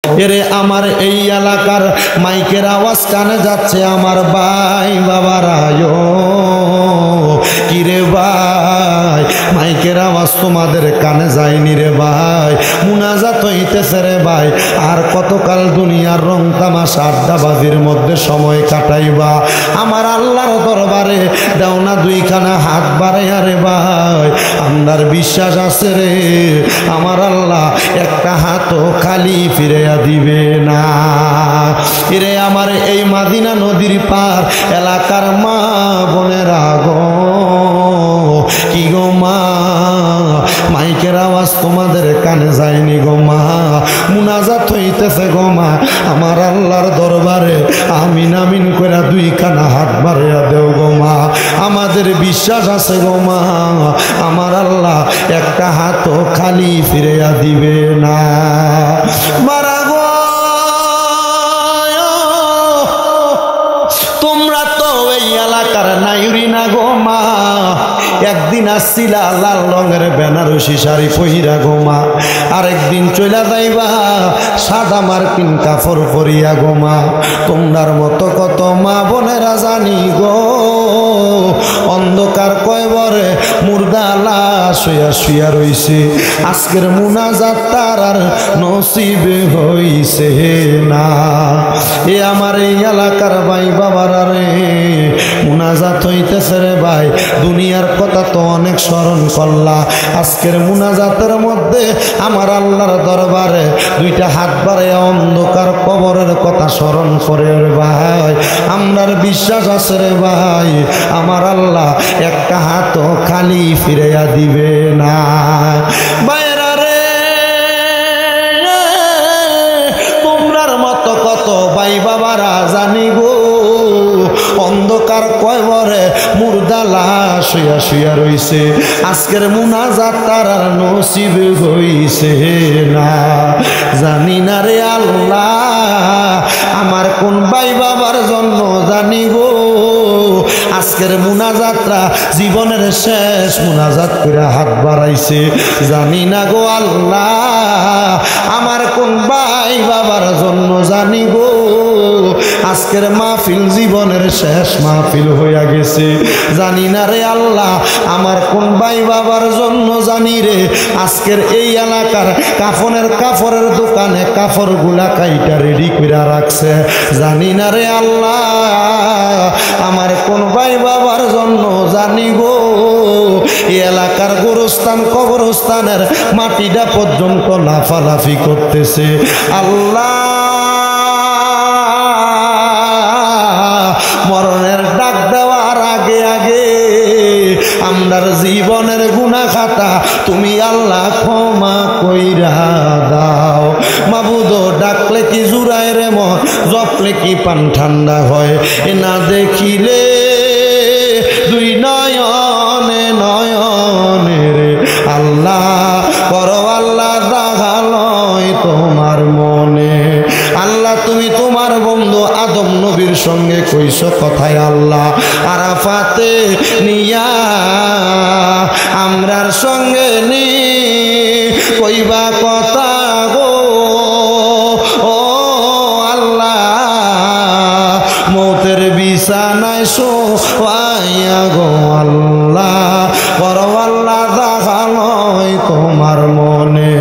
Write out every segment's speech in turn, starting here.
এরে আমার এই এলাকার মাইকের আওয়াজ কানে যাচ্ছে আমার ভাই বাবারা, কিরে ভাই মাইকের আওয়াজ তোমাদের কানে যায়নি রে ভাই, মুনাজাত হইতেছে রে ভাই। আর কতকাল দুনিয়ার রং তামাশা আড্ডাবাজির মধ্যে সময় কাটাইবা? আমার আল্লাহর দরবারে দাও না দুইখানা হাত বাড়াইয়া রে ভাই। আপনার বিশ্বাস আছে রে আমার আল্লাহ একটা হাতও খালি ফিরাইয়া দিবে না। এরে আমার এই মাদিনা নদীর পার এলাকার মা বোনেরা গো, কি গো মা মাইকের আওয়াজ তোমাদের কানে যায়নি গো মা, মুনাজাত হইতেছে গো মা। আমার আল্লাহর দরবারে আমিন আমিন কইরা দুইখানা হাত বাড়াইয়া দেও গো মা। আমাদের বিশ্বাস আছে গো মা আমার আল্লাহ একটা হাতও খালি ফিরাইয়া দিবে না। মারা গো তোমরা তো এই এলাকার নাইরি না গো মা, একদিন আসছিলা লাল রঙের বেনারসি শাড়ি পহিরা গো মা, আরেকদিন চইলা যাইবা সাদা মার্কিন কাপড় পরিয়া গো মা। তোমরার মতো কত মা বোনেরা জানি গো অন্ধকার কয়বরে মুর্দা লাশ শুয়া শুয়া রইছে, আজকের মুনাজাত তার আর নসিবে হইছে না। এ আমার এই এলাকার ভাই বাবারা রে, মুনাজাত হইতেছে রে ভাই। দুনিয়ার কথা তো অনেক স্মরণ করলা, আজকের মুনাজাতের মধ্যে আমার আল্লাহর দরবারে দুইটা হাত বাড়াইয়া অন্ধকার কবরের কথা স্মরণ করে রে ভাই। আমরার বিশ্বাস আছে রে ভাই আমার আল্লাহ একটা হাতও খালি ফিরাইয়া দিবে না। বাইরা রে তোমরার মতো কত ভাই বাবারা জানি গো অন্ধকার কয়বরে মুর্দা লাশ শুয়া শুয়া রইছে, আজকের মুনাজাত তার আর নসিব হইছে না। জানি না রে আল্লাহ আমার কোন ভাই বাবার জন্য জানি গো আজকের মুনাজাতটা জীবনের শেষ মুনাজাত করে হাত বাড়াইছে। জানি না গো আল্লাহ আমার কোন ভাই বাবার জন্য জানি গো আজকের মাহফিল জীবনের শেষ মাহফিল হইয়া গেছে। জানি না রে আল্লাহ আমার কোন ভাই বাবার জন্য জানি রে আজকের এই এলাকার কাপড়ের দোকানে কাপড় গুলা কাইটা রেডি করে রাখছে। জানি না রে আল্লাহ আমার কোন ভাই বাবার জন্য জানি গো এই এলাকার গোরস্থান কবরস্থানের মাটিটা পর্যন্ত লাফালাফি করতেছে। আল্লাহ মরণের ডাক দেওয়ার আগে আগে আমরার জীবনের গুনাহ খাতা তুমি আল্লাহ ক্ষমা কইরা দাও। মাবুদ ডাকলে কি জুড়ায় রে মন, জপলে কি পান ঠান্ডা হয়, এ না দেখিলে দুই নয়নে নয়নে রে আল্লাহ করো আল্লাহ দাগালয় তোমার মনে। আল্লাহ তুমি তোমার বন্ধু আদম নবীর সঙ্গে কইছো কথায় আল্লাহ আরাফাতে নিয়া আমরার সঙ্গে নি কইবা কথা গো ও আল্লাহ মৌতের বিছানায় শোয়াইয়া গো আল্লাহ করো আল্লাহ দাগালয় তোমার মনে।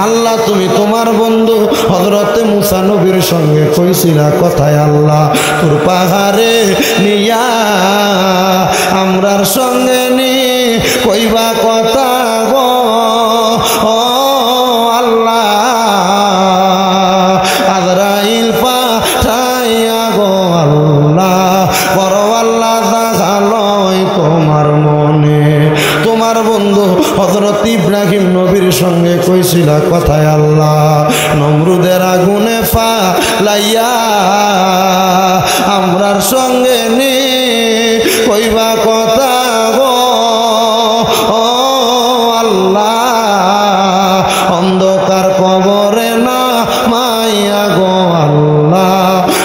আল্লাহ তুমি তোমার বন্ধু হযরতে মুসা নবীর সঙ্গে কইছিলা কথায় আল্লাহ তোর পাহাড়ে নিয়া আমরার সঙ্গে নি কইবা কথা গো ও আল্লাহ আজরাইল পাঠাইয়া গো আল্লাহ করো আল্লাহ দাগালয় তোমার মনে। তোমার বন্ধু হযরত ইব্রাহিম নবীর সঙ্গে কইছিলা কথায় আল্লাহ নমরুদের আগুনে ফালাইয়া আমরার সঙ্গে নি কইবা কথা গো ও আল্লাহ অন্ধকার কবরে না মাইয়া গো আল্লাহ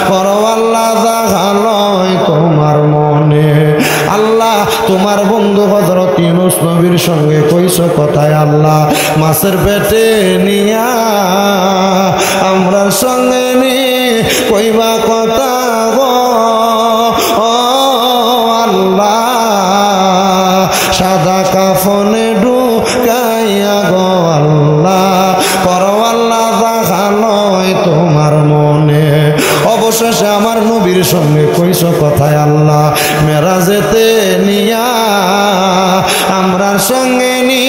করো আল্লাহ দাগালয় তোমার মনে। আল্লাহ তোমার বন্ধু হযরত ইউনূস নবীর সঙ্গে কইছো কথায় আল্লাহ মাছের পেটে নিয়া আমরার সঙ্গে নি কইবা কথা গো আল্লাহ সাদা কাফনে ঢুকাইয়া গো আল্লাহ করো আল্লাহ দেখালয় তোমার মনে। অবশেষে আমার নবীর সঙ্গে কইস কথায় আল্লাহ মেরাজেতে নিয়া আমরার সঙ্গে নি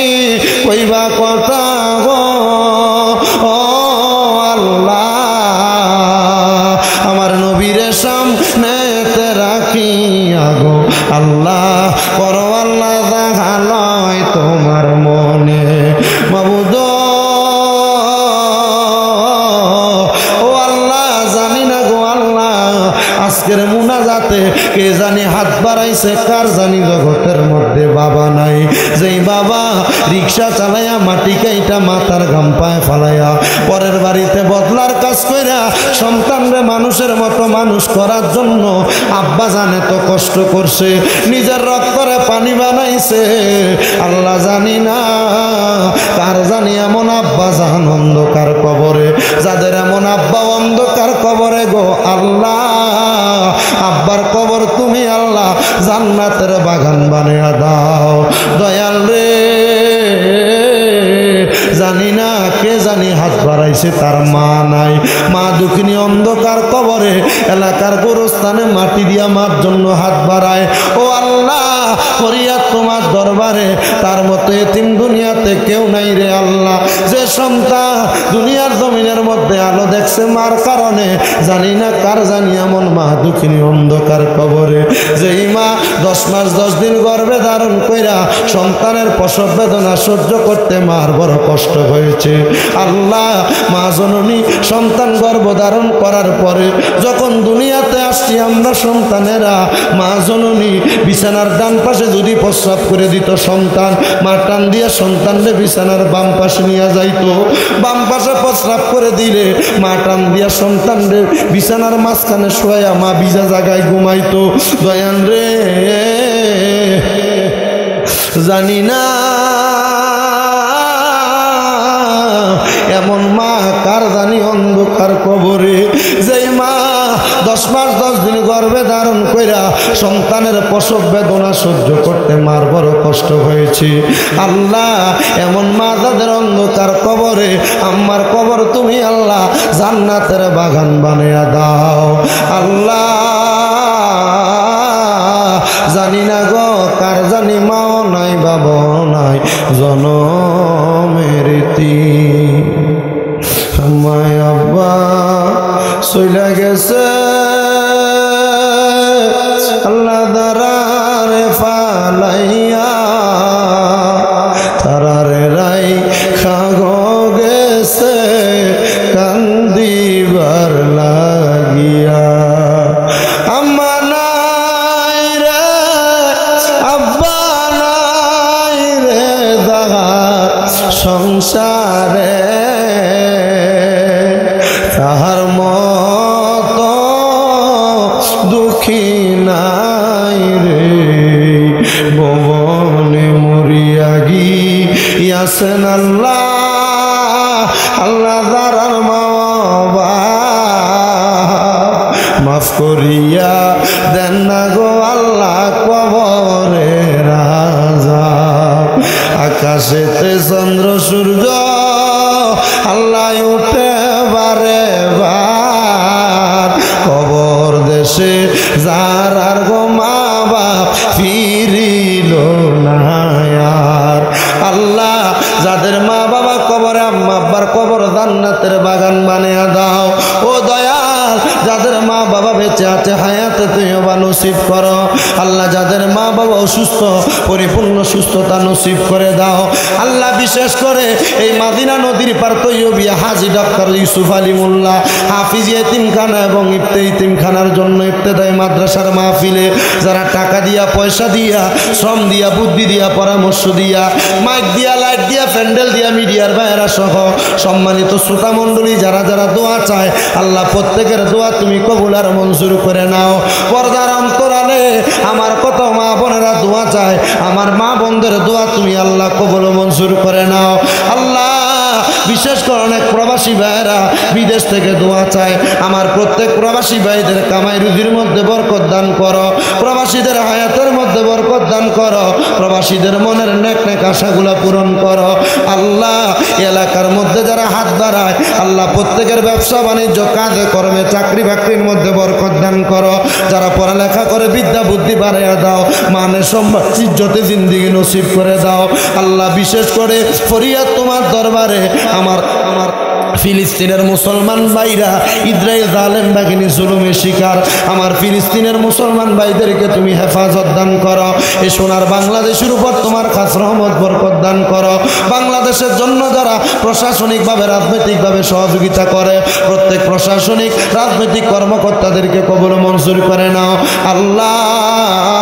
কইবা কথা গো আল্লাহ আমার নবীর সামনেতে রাখিয়া গো আল্লাহ করো আল্লাহ দেখালয় তোমার মনে। মাবুদ ও আল্লাহ জানি না গো আল্লাহ আজকের মুনাজাতে কে জানি হাত বাড়াইছে, কার জানি জগতের মধ্যে বাবা নাই, যেই বাবা রিক্সা চালাইয়া মাটি কাইটা মাথার ঘাম পায়ে ফালাইয়া পরের বাড়িতে বদলার কাজ কইরা সন্তানরে মানুষের মতো মানুষ করার জন্য আব্বা জানে তো কষ্ট করছে, নিজের রক্তরে পানি বানাইছে। আল্লাহ জানি না কার জানি এমন আব্বা জান অন্ধকার কবরে, যাদের এমন আব্বা অন্ধকার কবরে গো আল্লাহ আব্বার কবর তুমি আল্লাহ জান্নাতের বাগান বানিয়ে দাও দয়াল রে। জানি না কে জানি হাত বাড়াইছে তার মা নাই, মা দুঃখিনী অন্ধকার কবরে এলাকার গোরস্থানে মাটি দিয়া মার জন্য হাত বাড়ায়। ও আল্লাহ ফরিয়াদ তোমার দরবারে, তার মতো এতিম দুনিয়াতে কেউ নাই রে আল্লাহ। যে সন্তান দুনিয়ার জমিনের মধ্যে আলো দেখছে মার কারণে, জানি না কার জানি এমন মা দুঃখিনী অন্ধকার কবরে, যেই মা 10 মাস 10 দিন গর্ভে ধারণ কইরা সন্তানের প্রসব বেদনা সহ্য করতে মার বড় কষ্ট হয়েছে। আল্লাহ মা জননী সন্তান গর্ভধারণ করার পরে যখন দুনিয়াতে আসছি আমরা সন্তানেরা, মা জননী বিছানার ডান পাশে যদি প্রস্রাব করে দিত সন্তান, মা টান দিয়া সন্তানরে বিছানার বাম পাশে নিয়ে যাইতো, বাম পাশে প্রস্রাব করে দিলে মা টান দিয়া সন্তানরে বিছানার মাঝখানে শোয়া মা ভিজা জায়গায় ঘুমাইতো। দয়ান রে জানি না এমন মা কার জানি অন্ধকার কবরে, যেই মা 10 মাস 10 দিন গর্ভে ধারণ কইরা সন্তানের প্রসব বেদনা সহ্য করতে মার বড় কষ্ট হয়েছে। আল্লাহ এমন মা যাদের অন্ধকার কবরে, আমার কবর তুমি আল্লাহ জান্নাতের বাগান বানিয়ে দাও আল্লাহ। জানি না গো কার জানি মাও নাই বাবাও নাই জনমের আমায় আব্বা চইলা গেছে আল্লাহ দারারে ফালাইয়া, তারারে রাই খাগো গেছে কান্দিবার লাগিয়া। আম্মা নাই রে আব্বা নাই রে দাহার সংসারে, তাহার মতো দুঃখী নাই রে ভবনে মরিয়া গিয়াছেন আল্লাহ। আল্লাহ দারার মা মাফ করিয়া দেন না গো আল্লাহ কবরে রাজা। আকাশেতে চন্দ্র সূর্য আল্লাহ উঠে বারে বার, কবর দেশে যার আর গো মা বাপ ফিরিল না আর। আল্লাহ যাদের মা বাবা কবরে, আম্মা আব্বার কবর জান্নাতের বাগান বানিয়ে দাও। ও দয়াল যাদের মা বাবা বেঁচে আছে হায়াতে তৈয়বা নসিব করো আল্লাহ। যাদের মা বাবা অসুস্থ পরিপূর্ণ সুস্থতা নসিব করে দাও আল্লাহ। বিশেষ করে এই মাদিনা নদীর পার তৈয়বিয়া হাজী ডক্টর ইউসুফ আলী মোল্লা হাফিজ এতিমখানা এবং এতিমখানার জন্য ইবতেদায়ী মাদ্রাসার মাহফিলে যারা টাকা দিয়া পয়সা দিয়া শ্রম দিয়া বুদ্ধি দিয়া পরামর্শ দিয়া মাইক দিয়া লাইট দিয়া প্যান্ডেল দিয়া মিডিয়ার ভাইয়েরা সহ সম্মানিত শ্রোতা মণ্ডলী যারা যারা দোয়া চায় আল্লাহ প্রত্যেকের দোয়া তুমি কবুল আর মঞ্জুর করে নাও। পর্দার অন্তরালে আমার কত মা বোনেরা দোয়া চায়, আমার মা বোনদের দোয়া তুমি আল্লাহ কবুল মঞ্জুর করে নাও আল্লাহ। বিশেষ করে অনেক প্রবাসী ভাইরা বিদেশ থেকে দোয়া চায়। আমার প্রত্যেক প্রবাসী ভাইদের কামাই রুজির মধ্যে বরকত দান করো, প্রবাসীদের হায়াতের মধ্যে বরকত দান করো, প্রবাসীদের মনের নেক নেক আশাগুলো পূরণ করো। আল্লাহ এলাকার মধ্যে যারা হাত বাড়ায় আল্লাহ প্রত্যেকের ব্যবসা বাণিজ্য কাজে কর্মে চাকরি বাকরির মধ্যে বরকত দান করো। যারা পড়ালেখা করে বিদ্যা বুদ্ধি বাড়াইয়া দাও, মানে সম্মান ইজ্জতে জিন্দিগি নসিব করে দাও। আল্লাহ বিশেষ করে ফরিয়াদ তোমার দরবারে আমার ফিলিস্তিনের মুসলমান ভাইরা ইসরায়েল জালেম বাহিনী জুলুমের শিকার, আমার ফিলিস্তিনের মুসলমান ভাইদেরকে তুমি হেফাজত দান করো। এই সোনার বাংলাদেশের উপর তোমার খাস রহমত বরকত দান করো। বাংলাদেশের জন্য যারা প্রশাসনিকভাবে রাজনৈতিকভাবে সহযোগিতা করে প্রত্যেক প্রশাসনিক রাজনৈতিক কর্মকর্তাদেরকে কবুল মঞ্জুর করে নাও। আল্লাহ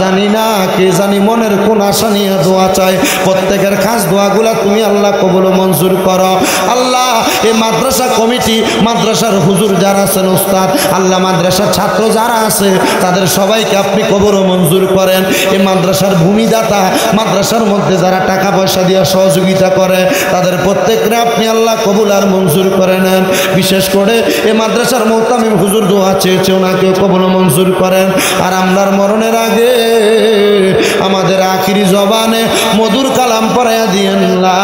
জানি না কে জানি মনের কোন আশা নিয়ে দোয়া চায়, প্রত্যেকের খাস দোয়াগুলা তুমি আল্লাহ কবুল মঞ্জুর করো। আল্লাহ এই মাদ্রাসা কমিটি, মাদ্রাসার হুজুর যারা আছেন, উস্তাদ আল্লাহ, মাদ্রাসার ছাত্র যারা আছে তাদের সবাইকে আপনি কবুল মঞ্জুর করেন। এই মাদ্রাসার ভূমিদাতা, মাদ্রাসার মধ্যে যারা টাকা পয়সা দিয়ে সহযোগিতা করে তাদের প্রত্যেককে আপনি আল্লাহ কবুল আর মঞ্জুর করে নেন। বিশেষ করে এই মাদ্রাসার মুহতামিম হুজুর দোয়া চেয়েছে, ওনাকেও কবুল মঞ্জুর করেন। আর আমরার মরণের আগে আমাদের আখিরি জবানে মধুর কালাম পড়াইয়া দিয়েন, লা